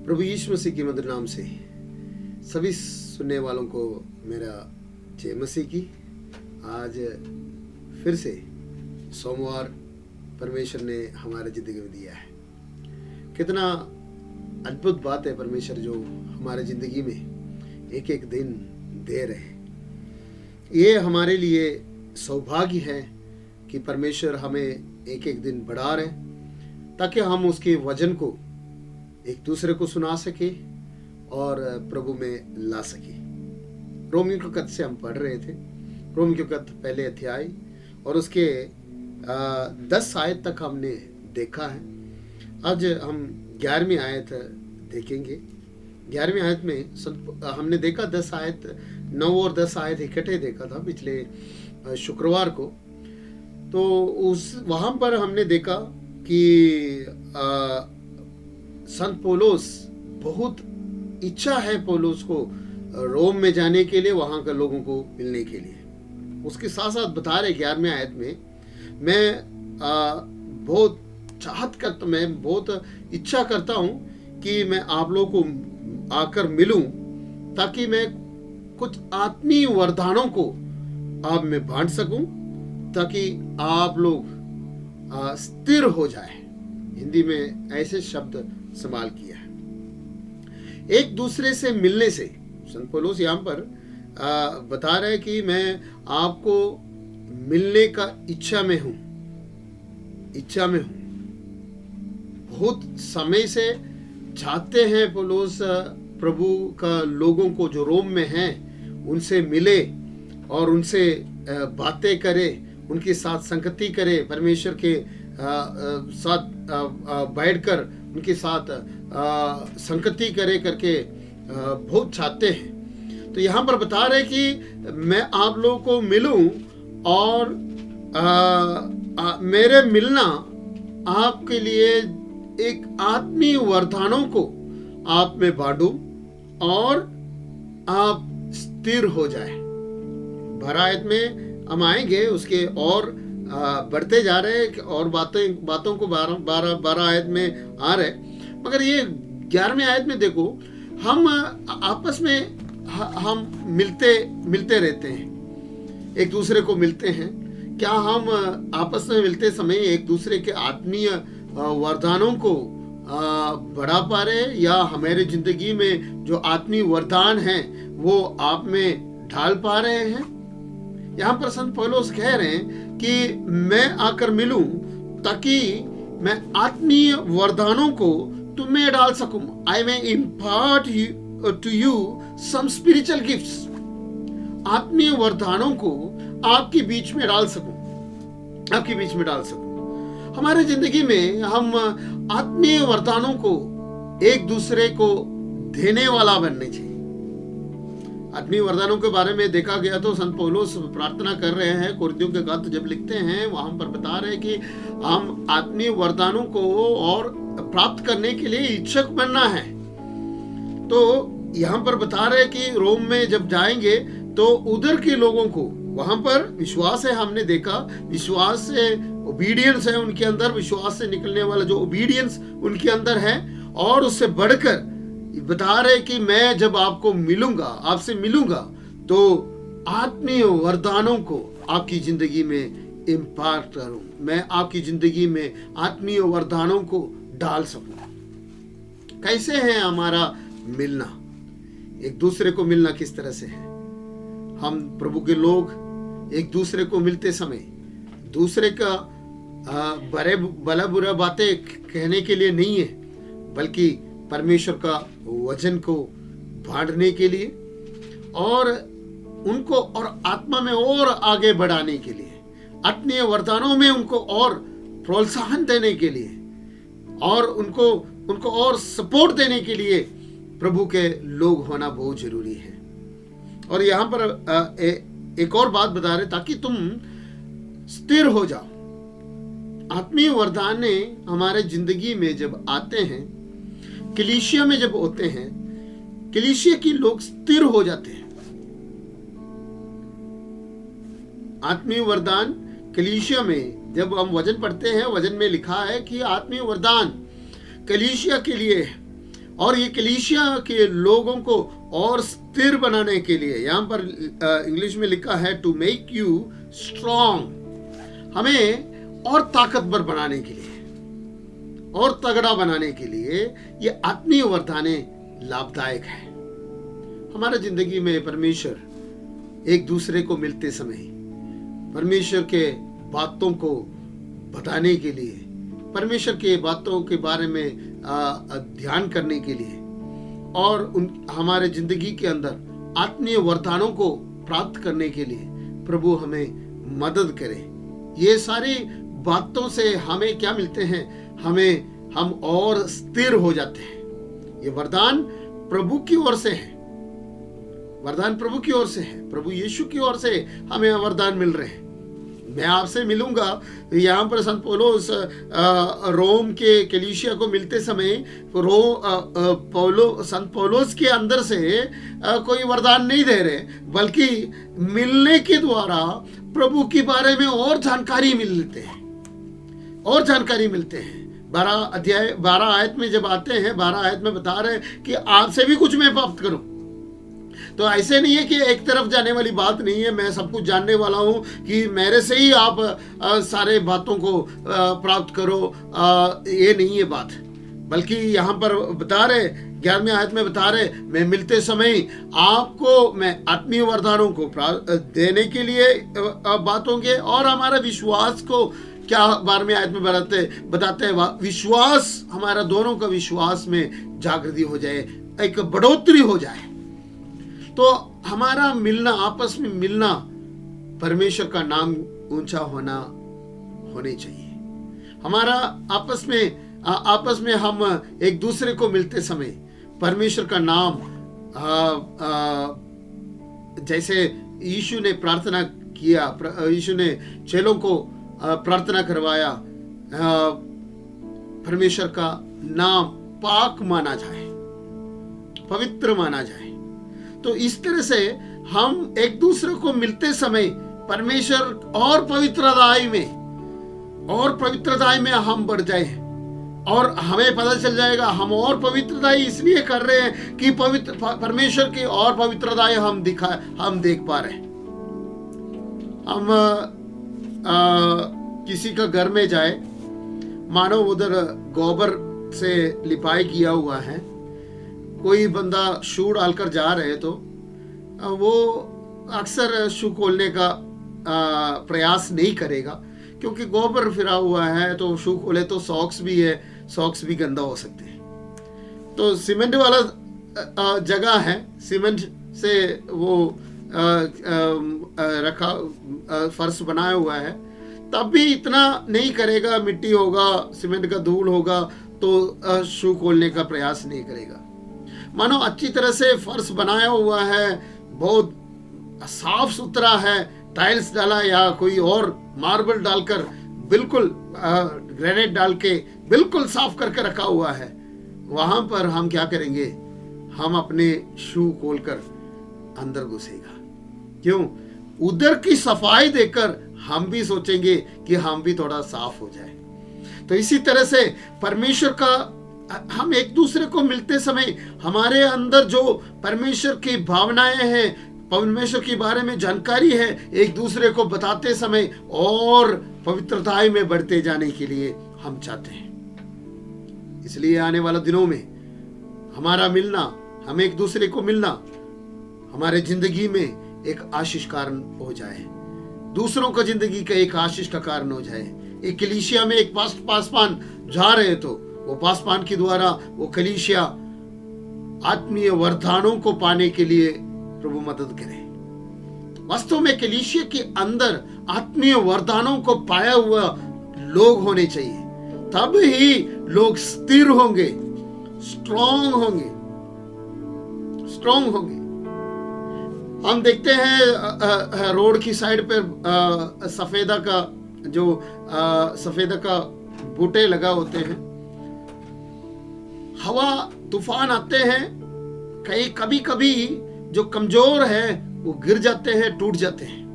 प्रभु यीशु मसीह के मधुर नाम से सभी सुनने वालों को मेरा जय मसीह की। आज फिर से सोमवार परमेश्वर ने हमारे ज़िंदगी में दिया है। कितना अद्भुत बात है परमेश्वर जो हमारे ज़िंदगी में एक एक दिन दे रहे हैं। ये हमारे लिए सौभाग्य है कि परमेश्वर हमें एक एक दिन बढ़ा रहे ताकि हम उसके वचन को एक दूसरे को सुना सके और प्रभु में ला सके। रोमियो के पत्र से हम पढ़ रहे थे, रोमियो के पत्र पहले अध्याय और उसके 10 आयत तक हमने देखा है। आज हम 11वीं आयत देखेंगे। 11वीं आयत में हमने देखा 10 आयत 9 और 10 आयत इकट्ठे देखा था पिछले शुक्रवार को। तो वहाँ पर हमने देखा कि संत पौलुस बहुत इच्छा है पौलुस को रोम में जाने के लिए, वहाँ के लोगों को मिलने के लिए। उसके साथ साथ बता रहे 11वें आयत में मैं बहुत मैं बहुत इच्छा करता हूँ कि मैं आप लोगों को आकर मिलूं ताकि मैं कुछ आत्मीय वरदानों को आप में बांट सकूं ताकि आप लोग स्थिर हो जाए। हिंदी में ऐसे शब्द इस्तेमाल किया है। एक दूसरे से मिलने से संत पौलुस यहाँ पर बता रहे कि मैं आपको मिलने का इच्छा में हूँ। बहुत समय से चाहते हैं पौलुस प्रभु का लोगों को जो रोम में हैं उनसे मिले और उनसे बातें करे, उनके साथ संगति करे, परमेश्वर के साथ बैठकर उनके साथ संगति करे करके बहुत चाहते हैं। तो यहाँ पर बता रहे कि मैं आप लोगों को मिलूं और मेरे मिलना आपके लिए एक आत्मीय वरदानों को आप में बांटूं और आप स्थिर हो जाए। 12 आयत में हम आएंगे, उसके और बढ़ते जा रहे हैं और बातों को 12 आयत में आ रहे। मगर ये 11वें आयत में देखो, हम आपस में हम मिलते रहते हैं, एक दूसरे को मिलते हैं। क्या हम आपस में मिलते समय एक दूसरे के आत्मीय वरदानों को बढ़ा पा रहे हैं या हमारे जिंदगी में जो आत्मीय वरदान हैं वो आप में ढाल पा रहे हैं? यहाँ पर संत पौलुस कह रहे हैं कि मैं आकर मिलूं ताकि मैं आत्मीय वरदानों को तुम में डाल सकूं। I may impart to you some spiritual gifts. आत्मीय वरदानों को आपके बीच में डाल सकूं। हमारे जिंदगी में हम आत्मीय वरदानों को एक दूसरे को देने वाला बनने चाहिए। आत्मीय वरदानों के बारे में देखा गया तो संत पौलुस प्रार्थना कर रहे हैं। कुरिन्थियों के पत्र जब लिखते हैं वहां पर बता रहे हैं कि हम आत्मीय वरदानों को और प्राप्त करने के लिए इच्छुक बनना है। तो यहाँ पर बता रहे हैं कि रोम में जब जाएंगे तो उधर के लोगों को, वहां पर विश्वास है, हमने देखा विश्वास से ओबीडियंस है उनके अंदर, विश्वास से निकलने वाला जो ओबीडियंस उनके अंदर है। और उससे बढ़कर बता रहे कि मैं जब आपको मिलूंगा, आपसे मिलूंगा तो आत्मीय वरदानों को आपकी जिंदगी में इम्पार्ट करूं, मैं आपकी जिंदगी में आत्मीय वरदानों को डाल सकूं। कैसे है हमारा मिलना? एक दूसरे को मिलना किस तरह से है? हम प्रभु के लोग एक दूसरे को मिलते समय दूसरे का भला बुरा बातें कहने के लिए नहीं है, बल्कि परमेश्वर का वचन को बांटने के लिए और उनको और आत्मा में और आगे बढ़ाने के लिए, आत्मीय वरदानों में उनको और प्रोत्साहन देने के लिए और उनको और सपोर्ट देने के लिए प्रभु के लोग होना बहुत जरूरी है। और यहाँ पर एक और बात बता रहे ताकि तुम स्थिर हो जाओ। आत्मीय वरदान ने हमारे जिंदगी में जब आते हैं, कलीसिया में जब होते हैं, कलीसिया के लोग स्थिर हो जाते हैं। आत्मीय वरदान कलीसिया में जब हम वचन पढ़ते हैं, वचन में लिखा है कि आत्मीय वरदान कलीसिया के लिए है और ये कलीसिया के लोगों को और स्थिर बनाने के लिए, यहाँ पर इंग्लिश में लिखा है टू मेक यू स्ट्रॉन्ग, हमें और ताकतवर बनाने के लिए और तगड़ा बनाने के लिए ये आत्मीय वरदाने लाभदायक है। हमारे जिंदगी में परमेश्वर एक दूसरे को मिलते समय परमेश्वर के बातों को बताने के लिए, परमेश्वर के बातों के बारे में ध्यान करने के लिए और हमारे जिंदगी के अंदर आत्मीय वरदानों को प्राप्त करने के लिए प्रभु हमें मदद करे। ये सारी बातों से हमें क्या मिलते हैं? हम और स्थिर हो जाते हैं। ये वरदान प्रभु की ओर से है, वरदान प्रभु की ओर से है, प्रभु यीशु की ओर से हमें वरदान मिल रहे हैं। मैं आपसे मिलूंगा। यहाँ पर संत पौलुस रोम के कलीसिया को मिलते समय संत पौलुस के अंदर से कोई वरदान नहीं दे रहे, बल्कि मिलने के द्वारा प्रभु के बारे में और जानकारी मिलते हैं, और जानकारी मिलते हैं। 12 आयत में जब आते हैं, 12 आयत में बता रहे हैं कि आपसे भी कुछ मैं प्राप्त करूं। तो ऐसे नहीं है कि एक तरफ जाने वाली बात नहीं है, मैं सब कुछ जानने वाला हूं कि मेरे से ही आप सारे बातों को प्राप्त करो, ये नहीं है बात। बल्कि यहाँ पर बता रहे 11वें आयत में बता रहे, मैं मिलते समय आपको मैं आत्मीय वरदानों को देने के लिए बातों के, और हमारे विश्वास को क्या 12वें आयत में बताते हैं विश्वास, हमारा दोनों का विश्वास में जागृति हो जाए, एक बढ़ोतरी हो जाए। तो हमारा मिलना, आपस में मिलना, परमेश्वर का नाम ऊंचा होने चाहिए। हमारा आपस में हम एक दूसरे को मिलते समय परमेश्वर का नाम, जैसे यीशु ने प्रार्थना किया, यीशु ने चेलों को प्रार्थना करवाया, परमेश्वर का नाम पाक माना जाए, पवित्र माना जाए। तो इस तरह से हम एक दूसरे को मिलते समय परमेश्वर और पवित्रताई में हम बढ़ जाए, और हमें पता चल जाएगा हम और पवित्रताई इसलिए कर रहे हैं कि परमेश्वर की और पवित्रताई हम देख पा रहे हैं। हम किसी का घर में जाए, मानो उधर गोबर से लिपाई किया हुआ है, कोई बंदा शू डालकर जा रहे तो वो अक्सर शू खोलने का प्रयास नहीं करेगा, क्योंकि गोबर फिरा हुआ है। तो शू खोले तो सॉक्स भी है, सॉक्स भी गंदा हो सकते हैं। तो सीमेंट वाला जगह है, सीमेंट से वो रखा फर्श बनाया हुआ है, तब भी इतना नहीं करेगा, मिट्टी होगा, सीमेंट का धूल होगा तो शू खोलने का प्रयास नहीं करेगा। मानो अच्छी तरह से फर्श बनाया हुआ है, बहुत साफ सुथरा है, टाइल्स डाला या कोई और मार्बल डालकर, बिल्कुल ग्रेनाइट डाल के बिल्कुल साफ करके रखा हुआ है, वहां पर हम क्या करेंगे? हम अपने शू खोलकर अंदर घुसेगा। क्यों? उधर की सफाई देखकर हम भी सोचेंगे कि हम भी थोड़ा साफ हो जाए। तो इसी तरह से परमेश्वर का, हम एक दूसरे को मिलते समय हमारे अंदर जो परमेश्वर की भावनाएं हैं, परमेश्वर के बारे में जानकारी है, एक दूसरे को बताते समय और पवित्रताई में बढ़ते जाने के लिए हम चाहते हैं। इसलिए आने वाला दिनों में हमारा मिलना, हम एक दूसरे को मिलना हमारे जिंदगी में एक आशीष कारण हो जाए, दूसरों का जिंदगी का एक आशीष का कारण हो जाए। एक कलीसिया में एक पासवान जा रहे तो वो पासवान के द्वारा वो कलीसिया आत्मीय वरदानों को पाने के लिए प्रभु मदद करे। वास्तव में कलीसिया के अंदर आत्मीय वरदानों को पाया हुआ लोग होने चाहिए, तब ही लोग स्थिर होंगे, स्ट्रॉन्ग होंगे। हम देखते हैं रोड की साइड पर सफेदा का बूटे लगा होते हैं, हवा तूफान आते हैं, कभी कभी जो कमजोर है वो गिर जाते हैं, टूट जाते हैं।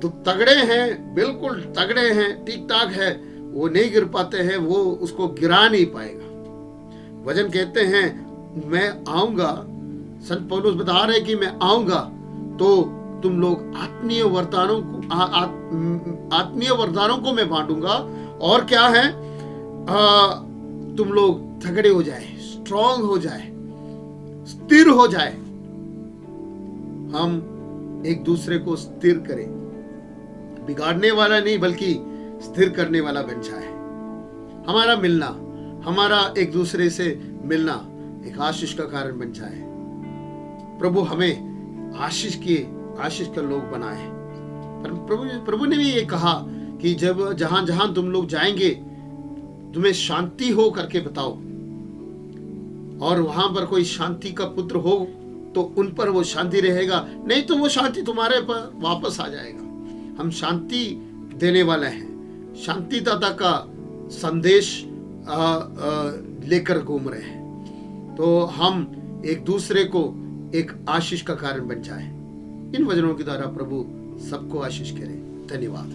तो तगड़े हैं, बिल्कुल तगड़े हैं, ठीक ठाक है, वो नहीं गिर पाते हैं, वो उसको गिरा नहीं पाएगा। वचन कहते हैं मैं आऊंगा, संत पौलुस बता रहे कि मैं आऊंगा तो तुम लोग आत्मीय वरदानों को मैं बांटूंगा। और क्या है, तुम लोग तगड़े हो जाए, स्ट्रांग हो जाए, स्थिर हो जाए। हम एक दूसरे को स्थिर करें, बिगाड़ने वाला नहीं बल्कि स्थिर करने वाला बन जाए। हमारा मिलना, हमारा एक दूसरे से मिलना एक आशीष का कारण बन जाए। प्रभु हमें आशीष का लोग बनाए। प्रभु ने भी ये कहा कि जब जहां जहां तुम लोग जाएंगे तुम्हें शांति हो करके बताओ, और वहां पर कोई शांति का पुत्र हो तो उन पर वो शांति रहेगा, नहीं तो वो शांति तुम्हारे पर वापस आ जाएगा। हम शांति देने वाले हैं, शांतिदाता का संदेश लेकर घूम रहे हैं। तो हम एक दूसरे को एक आशीष का कारण बन जाए। इन वचनों के द्वारा प्रभु सबको आशीष करे। धन्यवाद।